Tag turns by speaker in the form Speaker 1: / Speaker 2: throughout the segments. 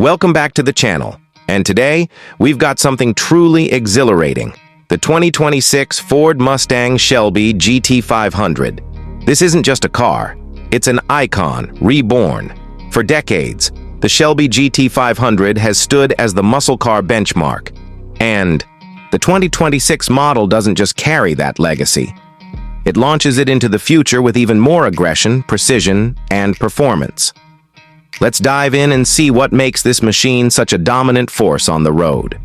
Speaker 1: Welcome back to the channel, and today we've got something truly exhilarating, the 2026 Ford Mustang Shelby GT500. This isn't just a car, it's an icon, reborn. For decades, the Shelby GT500 has stood as the muscle car benchmark, and the 2026 model doesn't just carry that legacy. It launches it into the future with even more aggression, precision, and performance. Let's dive in and see what makes this machine such a dominant force on the road.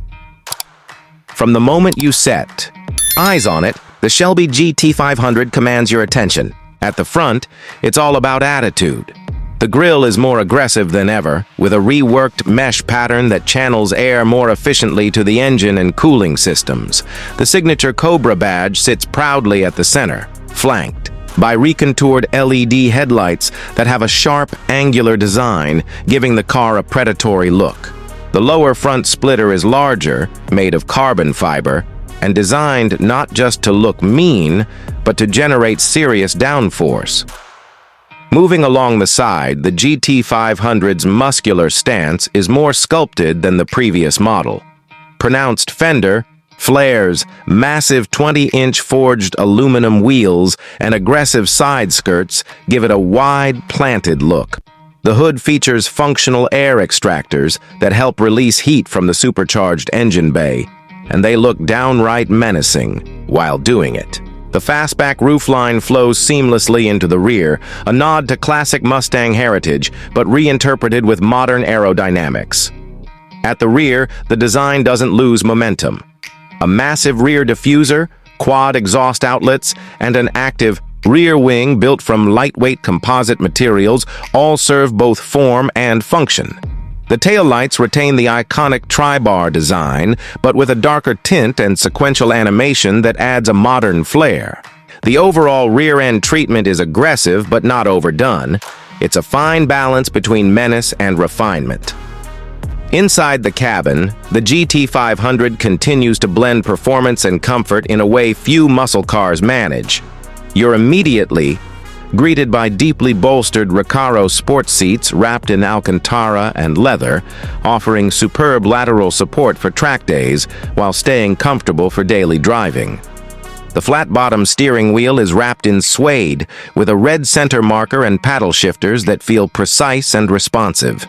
Speaker 1: From the moment you set eyes on it, the Shelby GT500 commands your attention. At the front, it's all about attitude. The grille is more aggressive than ever, with a reworked mesh pattern that channels air more efficiently to the engine and cooling systems. The signature Cobra badge sits proudly at the center, flanked by recontoured LED headlights that have a sharp, angular design, giving the car a predatory look. The lower front splitter is larger, made of carbon fiber, and designed not just to look mean, but to generate serious downforce. Moving along the side, the GT500's muscular stance is more sculpted than the previous model. Pronounced fender, flares, massive 20-inch forged aluminum wheels, and aggressive side skirts give it a wide, planted look. The hood features functional air extractors that help release heat from the supercharged engine bay, and they look downright menacing while doing it. The fastback roofline flows seamlessly into the rear, a nod to classic Mustang heritage, but reinterpreted with modern aerodynamics. At the rear, the design doesn't lose momentum. A massive rear diffuser, quad exhaust outlets, and an active rear wing built from lightweight composite materials all serve both form and function. The taillights retain the iconic tri-bar design, but with a darker tint and sequential animation that adds a modern flair. The overall rear-end treatment is aggressive but not overdone. It's a fine balance between menace and refinement. Inside the cabin, the GT500 continues to blend performance and comfort in a way few muscle cars manage. You're immediately greeted by deeply bolstered Recaro sports seats wrapped in Alcantara and leather, offering superb lateral support for track days while staying comfortable for daily driving. The flat-bottom steering wheel is wrapped in suede, with a red center marker and paddle shifters that feel precise and responsive.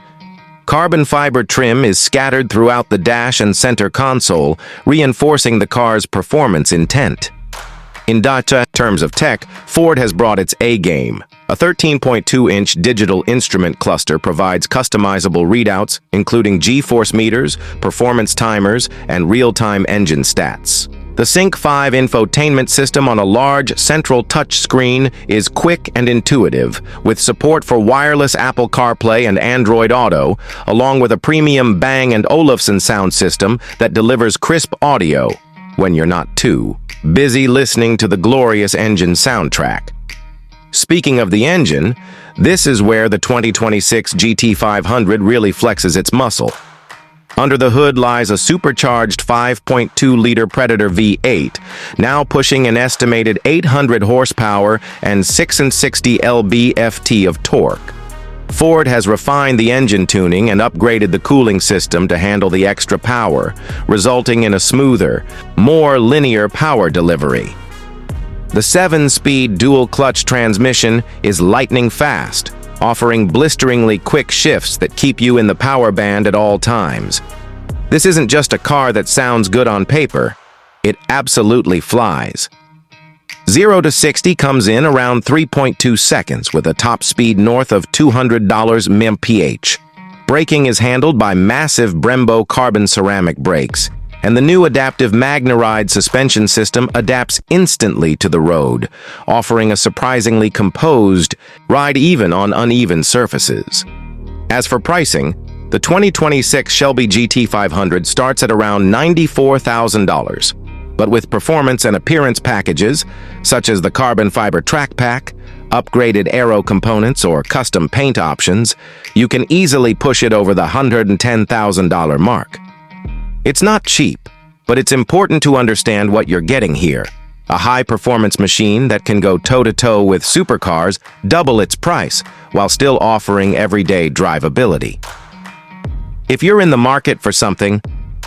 Speaker 1: Carbon fiber trim is scattered throughout the dash and center console, reinforcing the car's performance intent. In data terms of tech, Ford has brought its A-game. A 13.2-inch digital instrument cluster provides customizable readouts, including G-force meters, performance timers, and real-time engine stats. The Sync 5 infotainment system on a large central touchscreen is quick and intuitive, with support for wireless Apple CarPlay and Android Auto, along with a premium Bang & Olufsen sound system that delivers crisp audio when you're not too busy listening to the glorious engine soundtrack. Speaking of the engine, this is where the 2026 GT500 really flexes its muscle. Under the hood lies a supercharged 5.2-liter Predator V8, now pushing an estimated 800 horsepower and 660 lb-ft of torque. Ford has refined the engine tuning and upgraded the cooling system to handle the extra power, resulting in a smoother, more linear power delivery. The 7-speed dual-clutch transmission is lightning fast, offering blisteringly quick shifts that keep you in the power band at all times. This isn't just a car that sounds good on paper, it absolutely flies. 0 to 60 comes in around 3.2 seconds with a top speed north of 200 mph. Braking is handled by massive Brembo carbon ceramic brakes, and the new adaptive MagneRide suspension system adapts instantly to the road, offering a surprisingly composed ride even on uneven surfaces. As for pricing, the 2026 Shelby GT500 starts at around $94,000, but with performance and appearance packages, such as the carbon fiber track pack, upgraded aero components, or custom paint options, you can easily push it over the $110,000 mark. It's not cheap, but it's important to understand what you're getting here. A high-performance machine that can go toe-to-toe with supercars, double its price, while still offering everyday drivability. If you're in the market for something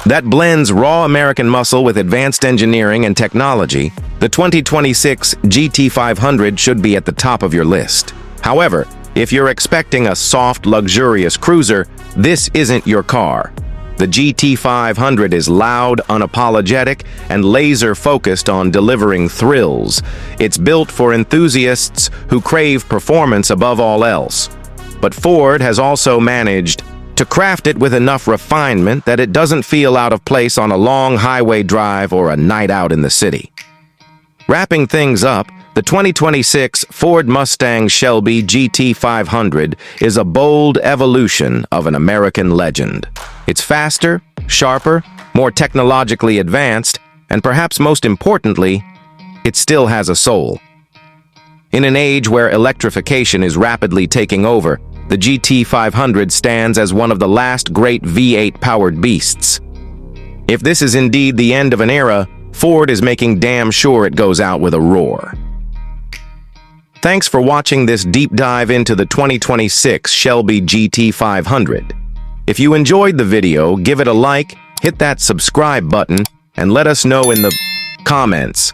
Speaker 1: that blends raw American muscle with advanced engineering and technology, the 2026 GT500 should be at the top of your list. However, if you're expecting a soft, luxurious cruiser, this isn't your car. The GT500 is loud, unapologetic, and laser-focused on delivering thrills. It's built for enthusiasts who crave performance above all else. But Ford has also managed to craft it with enough refinement that it doesn't feel out of place on a long highway drive or a night out in the city. Wrapping things up, the 2026 Ford Mustang Shelby GT500 is a bold evolution of an American legend. It's faster, sharper, more technologically advanced, and perhaps most importantly, it still has a soul. In an age where electrification is rapidly taking over, the GT500 stands as one of the last great V8-powered beasts. If this is indeed the end of an era, Ford is making damn sure it goes out with a roar. Thanks for watching this deep dive into the 2026 Shelby GT500. If you enjoyed the video, give it a like, hit that subscribe button, and let us know in the comments.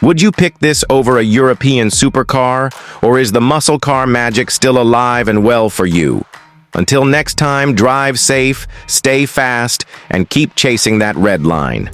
Speaker 1: Would you pick this over a European supercar, or is the muscle car magic still alive and well for you? Until next time, drive safe, stay fast, and keep chasing that red line.